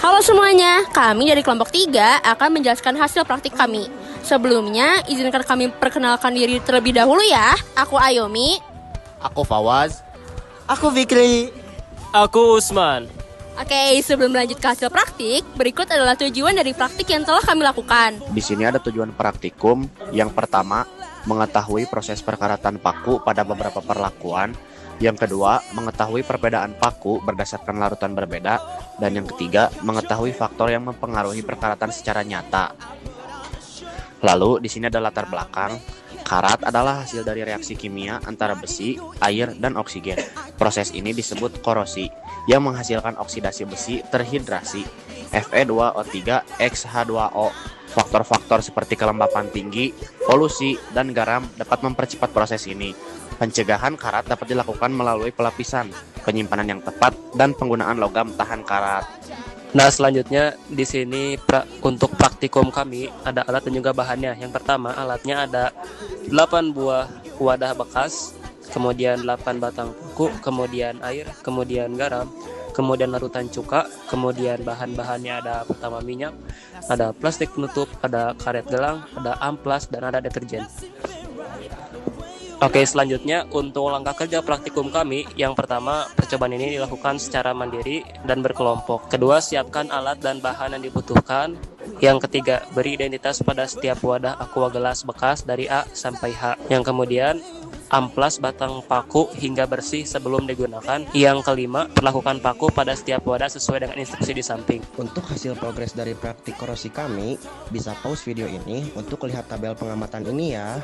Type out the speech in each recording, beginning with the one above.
Halo semuanya, kami dari kelompok 3 akan menjelaskan hasil praktik kami. Sebelumnya, izinkan kami perkenalkan diri terlebih dahulu ya. Aku Ayomi. Aku Fawaz. Aku Fikri. Aku Usman. Oke, sebelum lanjut ke hasil praktik, berikut adalah tujuan dari praktik yang telah kami lakukan. Di sini ada tujuan praktikum. Yang pertama, mengetahui proses perkaratan paku pada beberapa perlakuan. Yang kedua, mengetahui perbedaan paku berdasarkan larutan berbeda. Dan yang ketiga, mengetahui faktor yang mempengaruhi perkaratan secara nyata. Lalu, di sini ada latar belakang. Karat adalah hasil dari reaksi kimia antara besi, air, dan oksigen. Proses ini disebut korosi, yang menghasilkan oksidasi besi terhidrasi, Fe2O3X H2O. Faktor-faktor seperti kelembapan tinggi, polusi, dan garam dapat mempercepat proses ini. Pencegahan karat dapat dilakukan melalui pelapisan, penyimpanan yang tepat, dan penggunaan logam tahan karat. Nah, selanjutnya di sini untuk praktikum kami ada alat dan juga bahannya. Yang pertama, alatnya ada 8 buah wadah bekas, kemudian 8 batang paku, kemudian air, kemudian garam, kemudian larutan cuka, kemudian bahan-bahannya ada pertama minyak, ada plastik penutup, ada karet gelang, ada amplas, dan ada deterjen. Oke, selanjutnya untuk langkah kerja praktikum kami, yang pertama, percobaan ini dilakukan secara mandiri dan berkelompok. Kedua, siapkan alat dan bahan yang dibutuhkan. Yang ketiga, beri identitas pada setiap wadah aqua gelas bekas dari A sampai H. Yang kemudian, amplas batang paku hingga bersih sebelum digunakan. Yang kelima, perlakukan paku pada setiap wadah sesuai dengan instruksi di samping. Untuk hasil progres dari praktik korosi kami, bisa pause video ini untuk lihat tabel pengamatan ini ya.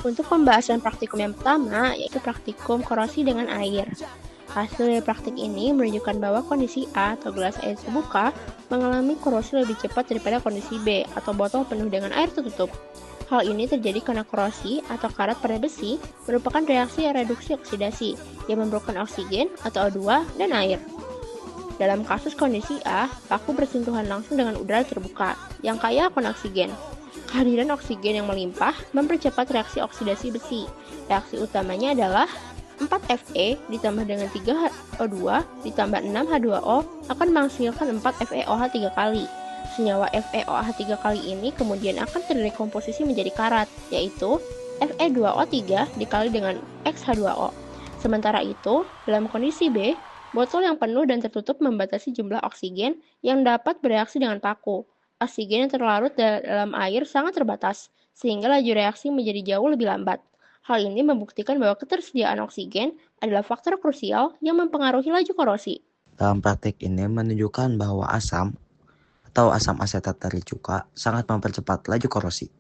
Untuk pembahasan praktikum yang pertama, yaitu praktikum korosi dengan air. Hasil dari praktik ini menunjukkan bahwa kondisi A atau gelas air terbuka mengalami korosi lebih cepat daripada kondisi B atau botol penuh dengan air tertutup. Hal ini terjadi karena korosi atau karat pada besi merupakan reaksi reduksi oksidasi yang memerlukan oksigen atau O2 dan air. Dalam kasus kondisi A, paku bersentuhan langsung dengan udara terbuka yang kaya akan oksigen. Kehadiran oksigen yang melimpah mempercepat reaksi oksidasi besi. Reaksi utamanya adalah 4Fe ditambah dengan 3O2 ditambah 6H2O akan menghasilkan 4FeOH 3 kali. Senyawa FeOH 3 kali ini kemudian akan terdekomposisi menjadi karat, yaitu Fe2O3 dikali dengan X-H2O. Sementara itu, dalam kondisi B, botol yang penuh dan tertutup membatasi jumlah oksigen yang dapat bereaksi dengan paku. Oksigen yang terlarut dalam air sangat terbatas, sehingga laju reaksi menjadi jauh lebih lambat. Hal ini membuktikan bahwa ketersediaan oksigen adalah faktor krusial yang mempengaruhi laju korosi. Dalam praktik ini menunjukkan bahwa asam atau asam asetat dari cuka sangat mempercepat laju korosi.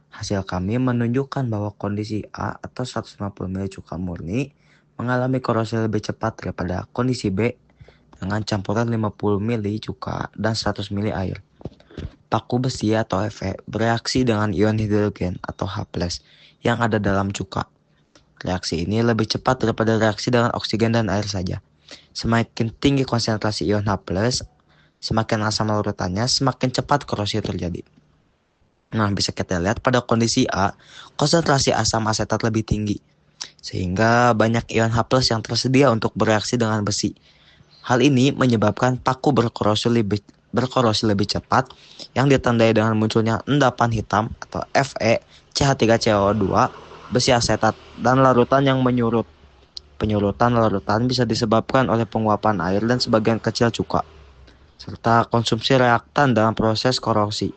Hasil kami menunjukkan bahwa kondisi A atau 150 ml cuka murni mengalami korosi lebih cepat daripada kondisi B dengan campuran 50 ml cuka dan 100 ml air. Paku besi atau Fe bereaksi dengan ion hidrogen atau H+ yang ada dalam cuka. Reaksi ini lebih cepat daripada reaksi dengan oksigen dan air saja. Semakin tinggi konsentrasi ion H+, semakin asam larutannya, semakin cepat korosi terjadi. Nah, bisa kita lihat pada kondisi A, konsentrasi asam asetat lebih tinggi, sehingga banyak ion H+ yang tersedia untuk bereaksi dengan besi. Hal ini menyebabkan paku berkorosi lebih cepat yang ditandai dengan munculnya endapan hitam atau Fe, CH3CO2, besi asetat, dan larutan yang menyurut. Penyurutan larutan bisa disebabkan oleh penguapan air dan sebagian kecil cuka, serta konsumsi reaktan dalam proses korosi.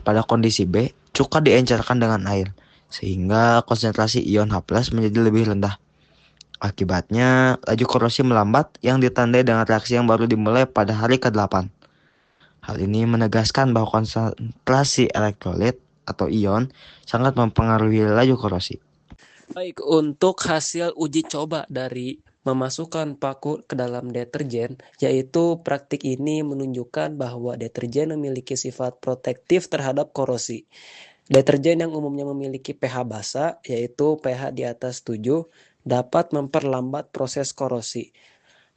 Pada kondisi B, cuka diencerkan dengan air, sehingga konsentrasi ion H+ menjadi lebih rendah. Akibatnya, laju korosi melambat yang ditandai dengan reaksi yang baru dimulai pada hari ke-8. Hal ini menegaskan bahwa konsentrasi elektrolit atau ion sangat mempengaruhi laju korosi. Baik, untuk hasil uji coba dari memasukkan paku ke dalam deterjen, yaitu praktik ini menunjukkan bahwa deterjen memiliki sifat protektif terhadap korosi. Deterjen yang umumnya memiliki pH basa, yaitu pH di atas 7, dapat memperlambat proses korosi.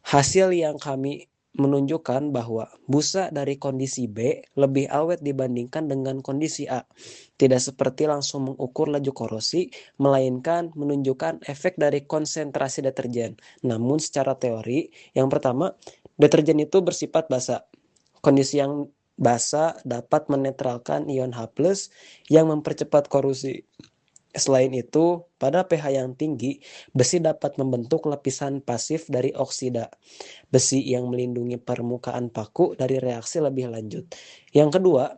Hasil yang kami menunjukkan bahwa busa dari kondisi B lebih awet dibandingkan dengan kondisi A. Tidak seperti langsung mengukur laju korosi, melainkan menunjukkan efek dari konsentrasi deterjen. Namun secara teori, yang pertama, Deterjen itu bersifat basa. Kondisi yang basa dapat menetralkan ion H+ yang mempercepat korosi. Selain itu, pada pH yang tinggi, besi dapat membentuk lapisan pasif dari oksida besi yang melindungi permukaan paku dari reaksi lebih lanjut. Yang kedua,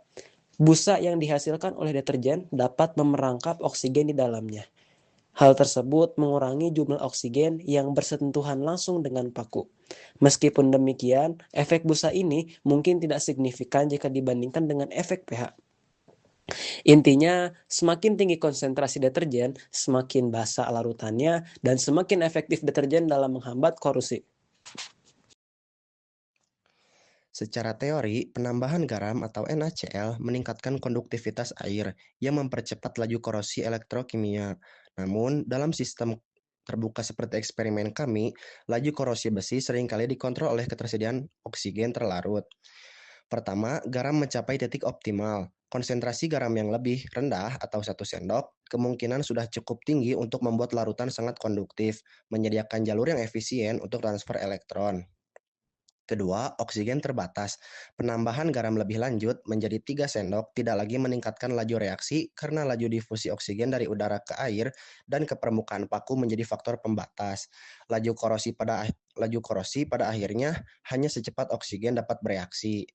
busa yang dihasilkan oleh deterjen dapat memerangkap oksigen di dalamnya. Hal tersebut mengurangi jumlah oksigen yang bersentuhan langsung dengan paku. Meskipun demikian, efek busa ini mungkin tidak signifikan jika dibandingkan dengan efek pH. Intinya, semakin tinggi konsentrasi deterjen, semakin basa larutannya, dan semakin efektif deterjen dalam menghambat korosi. Secara teori, penambahan garam atau NaCl meningkatkan konduktivitas air yang mempercepat laju korosi elektrokimia. Namun, dalam sistem terbuka seperti eksperimen kami, laju korosi besi seringkali dikontrol oleh ketersediaan oksigen terlarut. Pertama, garam mencapai titik optimal. Konsentrasi garam yang lebih rendah atau 1 sendok kemungkinan sudah cukup tinggi untuk membuat larutan sangat konduktif, menyediakan jalur yang efisien untuk transfer elektron. Kedua, oksigen terbatas. Penambahan garam lebih lanjut menjadi 3 sendok tidak lagi meningkatkan laju reaksi karena laju difusi oksigen dari udara ke air dan ke permukaan paku menjadi faktor pembatas. Laju korosi pada akhirnya hanya secepat oksigen dapat bereaksi.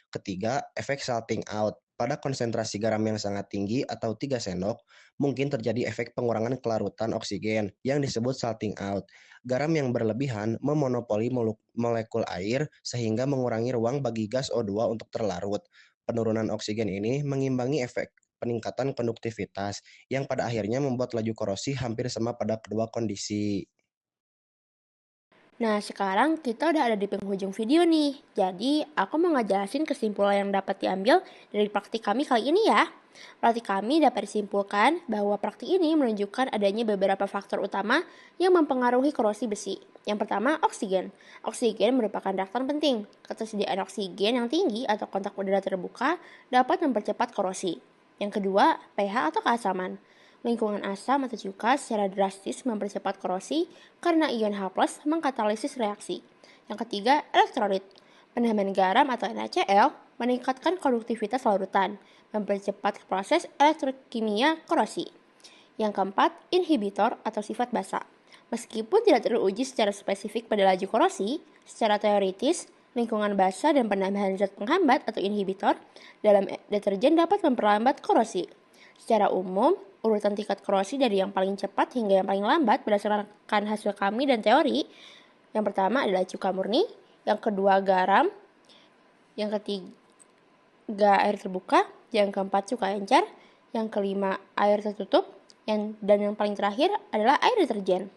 Ketiga, efek salting out. Pada konsentrasi garam yang sangat tinggi atau 3 sendok, mungkin terjadi efek pengurangan kelarutan oksigen yang disebut salting out. Garam yang berlebihan memonopoli molekul air sehingga mengurangi ruang bagi gas O2 untuk terlarut. Penurunan oksigen ini mengimbangi efek peningkatan konduktivitas yang pada akhirnya membuat laju korosi hampir sama pada kedua kondisi. Nah, sekarang kita udah ada di penghujung video nih. Jadi, aku mau ngejelasin kesimpulan yang dapat diambil dari praktik kami kali ini ya. Praktik kami dapat disimpulkan bahwa praktik ini menunjukkan adanya beberapa faktor utama yang mempengaruhi korosi besi. Yang pertama, oksigen. Oksigen merupakan reaktan penting. Ketersediaan oksigen yang tinggi atau kontak udara terbuka dapat mempercepat korosi. Yang kedua, pH atau keasaman. Lingkungan asam atau cuka secara drastis mempercepat korosi karena ion H+ mengkatalisis reaksi. Yang ketiga, elektrolit. Penambahan garam atau NaCl meningkatkan konduktivitas larutan, mempercepat proses elektrokimia korosi. Yang keempat, inhibitor atau sifat basa. Meskipun tidak teruji secara spesifik pada laju korosi, secara teoritis, lingkungan basa dan penambahan zat penghambat atau inhibitor dalam deterjen dapat memperlambat korosi. Secara umum, urutan tingkat korosi dari yang paling cepat hingga yang paling lambat berdasarkan hasil kami dan teori. Yang pertama adalah cuka murni, yang kedua garam, yang ketiga air terbuka, yang keempat cuka encer, yang kelima air tertutup, dan yang paling terakhir adalah air deterjen.